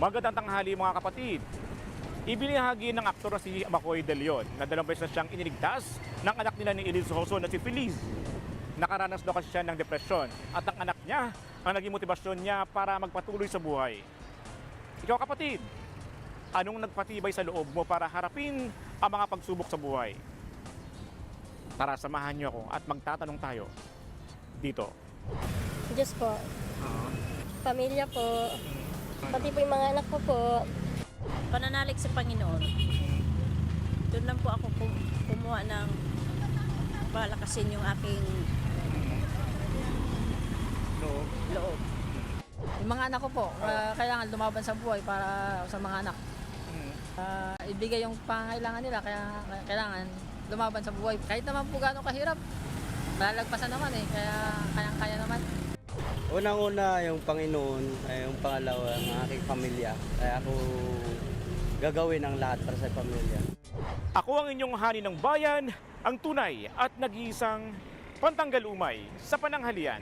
Magandang tanghali mga kapatid. Ibinahagi ng aktor na si Makoy De Leon na 2 beses na siyang iniligtas ng anak nila ni Eliz Hoso na si Feliz. Nakaranas daw kasi siya ng depresyon at ang anak niya ang naging motibasyon niya para magpatuloy sa buhay. Ikaw kapatid, anong nagpatibay sa loob mo para harapin ang mga pagsubok sa buhay? Tara, samahan niyo ako at magtatanong tayo dito. Diyos po. Pamilya po. Pati po yung mga anak ko po. Pananalig sa Panginoon. Doon lang po ako kumuha ng palakasin yung aking loob. Yung mga anak ko po, kailangan lumaban sa buhay para sa mga anak. Ibigay yung pangangailangan nila, kaya kailangan lumaban sa buhay. Kahit naman po gano'ng kahirap, malalagpasan naman kaya kayang-kaya naman. Unang-una yung Panginoon, yung pangalawa ang aking pamilya. Kaya ako gagawin ang lahat para sa pamilya. Ako ang inyong hani ng bayan, ang tunay at nag-iisang pantanggal umay sa pananghalian.